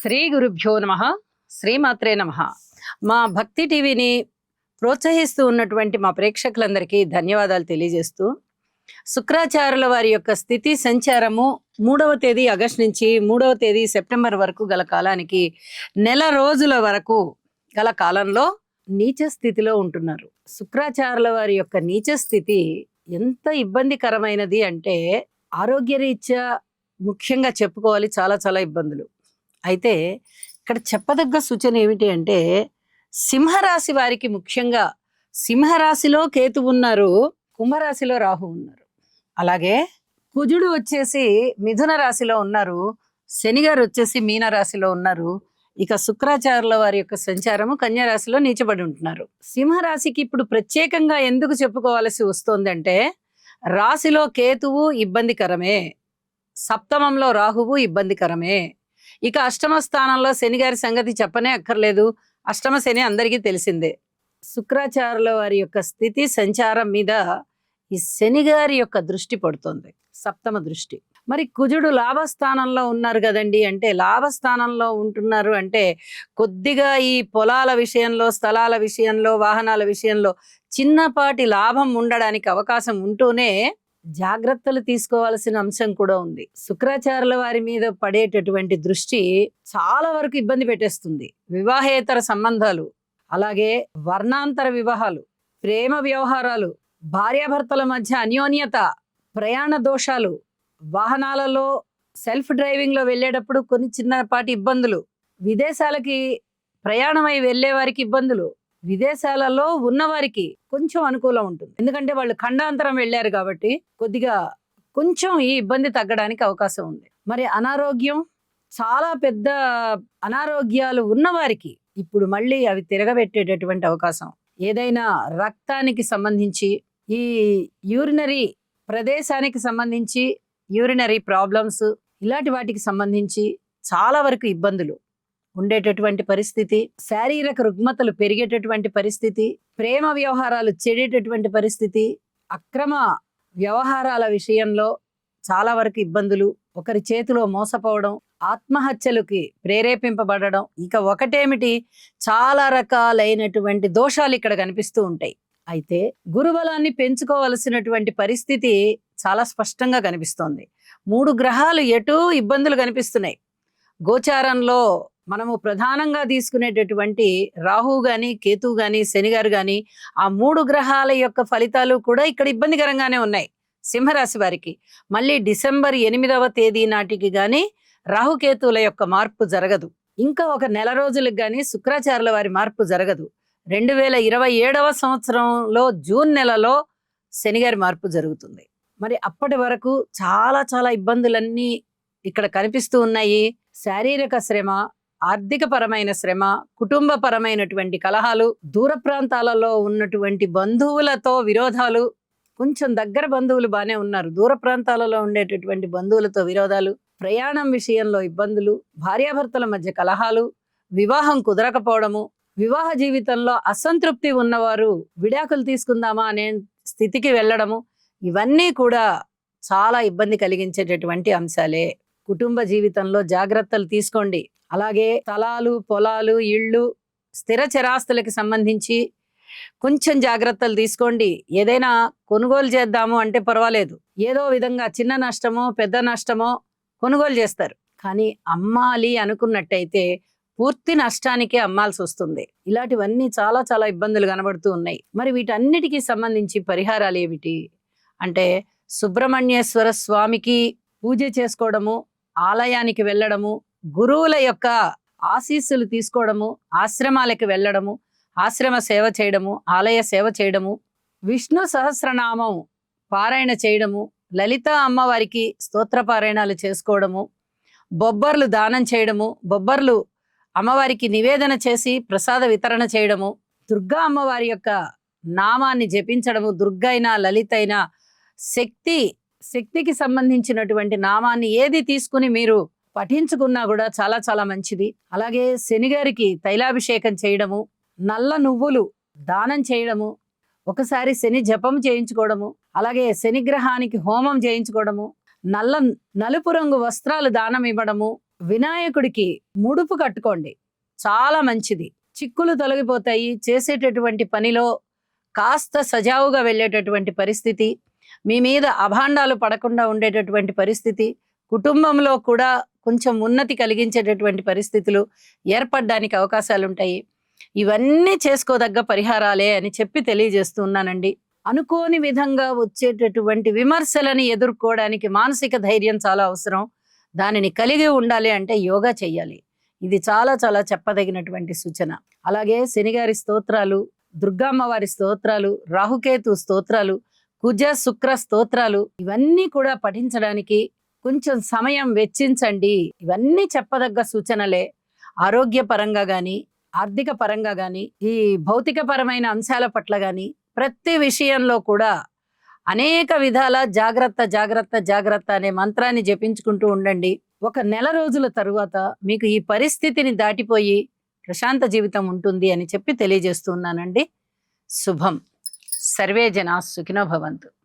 శ్రీ గురుభ్యో నమః. శ్రీమాత్రే నమః. మా భక్తి టీవీని ప్రోత్సహిస్తూ ఉన్నటువంటి మా ప్రేక్షకులందరికీ ధన్యవాదాలు తెలియజేస్తూ, శుక్రాచార్యుల వారి యొక్క స్థితి సంచారము 3వ తేదీ ఆగస్టు నుంచి 3వ తేదీ సెప్టెంబర్ వరకు గల కాలానికి నెల రోజుల వరకు గల కాలంలో నీచ స్థితిలో ఉంటున్నారు. శుక్రాచార్యుల వారి యొక్క నీచ స్థితి ఎంత ఇబ్బందికరమైనది అంటే, ఆరోగ్యరీత్యా ముఖ్యంగా చెప్పుకోవాలి, చాలా చాలా ఇబ్బందులు. అయితే ఇక్కడ చెప్పదగ్గ సూచన ఏమిటి అంటే, సింహరాశి వారికి ముఖ్యంగా సింహరాశిలో కేతు ఉన్నారు, కుంభరాశిలో రాహు ఉన్నారు, అలాగే కుజుడు వచ్చేసి మిథున రాశిలో ఉన్నారు, శనిగారు వచ్చేసి మీన రాశిలో ఉన్నారు. ఇక శుక్రాచార్యుల వారి యొక్క సంచారము కన్యా రాశిలో నీచబడి ఉంటున్నారు. సింహరాశికి ఇప్పుడు ప్రత్యేకంగా ఎందుకు చెప్పుకోవాల్సి వస్తుందంటే, రాశిలో కేతువు ఇబ్బందికరమే, సప్తమంలో రాహువు ఇబ్బందికరమే, ఇక అష్టమ స్థానంలో శనిగారి సంగతి చెప్పనే అక్కర్లేదు. అష్టమ శని అందరికీ తెలిసిందే. శుక్రాచార్యుల వారి యొక్క స్థితి సంచారం మీద ఈ శనిగారి యొక్క దృష్టి పడుతుంది, సప్తమ దృష్టి. మరి కుజుడు లాభస్థానంలో ఉన్నారు కదండి అంటే, లాభస్థానంలో ఉంటున్నారు అంటే కొద్దిగా ఈ పొలాల విషయంలో, స్థలాల విషయంలో, వాహనాల విషయంలో చిన్నపాటి లాభం ఉండడానికి అవకాశం ఉంటూనే జాగ్రత్తలు తీసుకోవాల్సిన అంశం కూడా ఉంది. శుక్రాచార్యుల వారి మీద పడేటటువంటి దృష్టి చాలా వరకు ఇబ్బంది పెట్టేస్తుంది. వివాహేతర సంబంధాలు, అలాగే వర్ణాంతర వివాహాలు, ప్రేమ వ్యవహారాలు, భార్యాభర్తల మధ్య అన్యోన్యత, ప్రయాణ దోషాలు, వాహనాలలో సెల్ఫ్ డ్రైవింగ్ లో వెళ్ళేటప్పుడు కొన్ని చిన్నపాటి ఇబ్బందులు, విదేశాలకి ప్రయాణమై వెళ్ళే వారికి ఇబ్బందులు, విదేశాలలో ఉన్నవారికి కొంచెం అనుకూలం ఉంటుంది, ఎందుకంటే వాళ్ళు ఖండాంతరం వెళ్ళారు కాబట్టి కొద్దిగా కొంచెం ఈ ఇబ్బంది తగ్గడానికి అవకాశం ఉంది. మరి అనారోగ్యం, చాలా పెద్ద అనారోగ్యాలు ఉన్నవారికి ఇప్పుడు మళ్ళీ అవి తిరగబెట్టేటటువంటి అవకాశం. ఏదైనా రక్తానికి సంబంధించి, ఈ యూరినరీ ప్రదేశానికి సంబంధించి, యూరినరీ ప్రాబ్లమ్స్, ఇలాంటి వాటికి సంబంధించి చాలా వరకు ఇబ్బందులు ఉండేటటువంటి పరిస్థితి, శారీరక రుగ్మతలు పెరిగేటటువంటి పరిస్థితి, ప్రేమ వ్యవహారాలు చెడేటటువంటి పరిస్థితి, అక్రమ వ్యవహారాల విషయంలో చాలా వరకు ఇబ్బందులు, ఒకరి చేతిలో మోసపోవడం, ఆత్మహత్యలకి ప్రేరేపింపబడడం, ఇక ఒకటేమిటి చాలా రకాలైనటువంటి దోషాలు ఇక్కడ కనిపిస్తూ ఉంటాయి. అయితే గురుబలాన్ని పెంచుకోవలసినటువంటి పరిస్థితి చాలా స్పష్టంగా కనిపిస్తోంది. 3 గ్రహాలు ఎటూ ఇబ్బందులు కనిపిస్తున్నాయి. గోచారంలో మనము ప్రధానంగా తీసుకునేటటువంటి రాహు గాని, కేతు గాని, శనిగారు గాని, ఆ 3 గ్రహాల యొక్క ఫలితాలు కూడా ఇక్కడ ఇబ్బందికరంగానే ఉన్నాయి సింహరాశి వారికి. మళ్ళీ డిసెంబర్ 8వ తేదీ నాటికి గాని రాహుకేతువుల యొక్క మార్పు జరగదు. ఇంకా ఒక నెల రోజులకు గాని శుక్రాచార్యుల వారి మార్పు జరగదు. 2027వ సంవత్సరంలో జూన్ నెలలో శనిగారి మార్పు జరుగుతుంది. మరి అప్పటి వరకు చాలా చాలా ఇబ్బందులన్నీ ఇక్కడ కనిపిస్తూ ఉన్నాయి. శారీరక శ్రమ, ఆర్థిక పరమైన శ్రమ, కుటుంబ పరమైనటువంటి కలహాలు, దూర ప్రాంతాలలో ఉన్నటువంటి బంధువులతో విరోధాలు, కొంచెం దగ్గర బంధువులు బానే ఉన్నారు, దూర ప్రాంతాలలో ఉండేటటువంటి బంధువులతో విరోధాలు, ప్రయాణం విషయంలో ఇబ్బందులు, భార్యాభర్తల మధ్య కలహాలు, వివాహం కుదరకపోవడము, వివాహ జీవితంలో అసంతృప్తి ఉన్నవారు విడాకులు తీసుకుందామా అనే స్థితికి వెళ్ళడము, ఇవన్నీ కూడా చాలా ఇబ్బంది కలిగించేటటువంటి అంశాలే. కుటుంబ జీవితంలో జాగ్రత్తలు తీసుకోండి. అలాగే స్థలాలు, పొలాలు, ఇళ్ళు, స్థిర చరాస్తులకు సంబంధించి కొంచెం జాగ్రత్తలు తీసుకోండి. ఏదైనా కొనుగోలు చేద్దాము అంటే పర్వాలేదు, ఏదో విధంగా చిన్న నష్టమో పెద్ద నష్టమో కొనుగోలు చేస్తారు, కానీ అమ్మాలి అనుకున్నట్టయితే పూర్తి నష్టానికే అమ్మాల్సి వస్తుంది. ఇలాంటివన్నీ చాలా చాలా ఇబ్బందులు కనబడుతూ ఉన్నాయి. మరి వీటన్నిటికీ సంబంధించి పరిహారాలు ఏమిటి అంటే, సుబ్రహ్మణ్యేశ్వర స్వామికి పూజ చేసుకోవడము, ఆలయానికి వెళ్ళడము, గురువుల యొక్క ఆశీస్సులు తీసుకోవడము, ఆశ్రమాలకు వెళ్ళడము, ఆశ్రమ సేవ చేయడము, ఆలయ సేవ చేయడము, విష్ణు సహస్రనామం పారాయణ చేయడము, లలిత అమ్మవారికి స్తోత్ర పారాయణాలు చేసుకోవడము, బొబ్బర్లు దానం చేయడము, బొబ్బర్లు అమ్మవారికి నివేదన చేసి ప్రసాద వితరణ చేయడము, దుర్గా అమ్మవారి యొక్క నామాన్ని జపించడము, దుర్గైనా లలితైనా శక్తికి సంబంధించినటువంటి నామాన్ని ఏది తీసుకుని మీరు పఠించుకున్నా కూడా చాలా చాలా మంచిది. అలాగే శనిగారికి తైలాభిషేకం చేయడము, నల్ల నువ్వులు దానం చేయడము, ఒకసారి శని జపం చేయించుకోవడము, అలాగే శనిగ్రహానికి హోమం చేయించుకోవడము, నలుపు రంగు వస్త్రాలు దానం ఇవ్వడము, వినాయకుడికి ముడుపు కట్టుకోండి, చాలా మంచిది. చిక్కులు తొలగిపోతాయి, చేసేటటువంటి పనిలో కాస్త సజావుగా వెళ్ళేటటువంటి పరిస్థితి, మీ మీద అభాండాలు పడకుండా ఉండేటటువంటి పరిస్థితి, కుటుంబంలో కూడా కొంచెం ఉన్నతి కలిగించేటటువంటి పరిస్థితులు ఏర్పడడానికి అవకాశాలు ఉంటాయి. ఇవన్నీ చేసుకోదగ్గ పరిహారాలే అని చెప్పి తెలియజేస్తున్నానండి. అనుకోని విధంగా వచ్చేటటువంటి విమర్శలని ఎదుర్కోవడానికి మానసిక ధైర్యం చాలా అవసరం. దానిని కలిగి ఉండాలి అంటే యోగా చెయ్యాలి. ఇది చాలా చాలా చెప్పదగినటువంటి సూచన. అలాగే శనిగారి స్తోత్రాలు, దుర్గామ్మవారి స్తోత్రాలు, రాహుకేతు స్తోత్రాలు, కుజ శుక్ర స్తోత్రాలు ఇవన్నీ కూడా పఠించడానికి కొంచెం సమయం వెచ్చించండి. ఇవన్నీ చెప్పదగ్గ సూచనలే. ఆరోగ్యపరంగా గాని, ఆర్థిక పరంగా గాని, ఈ భౌతిక పరమైన అంశాల పట్ల గాని ప్రతి విషయంలో కూడా అనేక విధాల జాగ్రత్త జాగ్రత్త జాగ్రత్త అనే మంత్రాన్ని జపించుకుంటూ ఉండండి. ఒక నెల రోజుల తరువాత మీకు ఈ పరిస్థితిని దాటిపోయి ప్రశాంత జీవితం ఉంటుంది అని చెప్పి తెలియజేస్తున్నానండి. శుభం. సర్వే జనా సుఖినో భవంతు.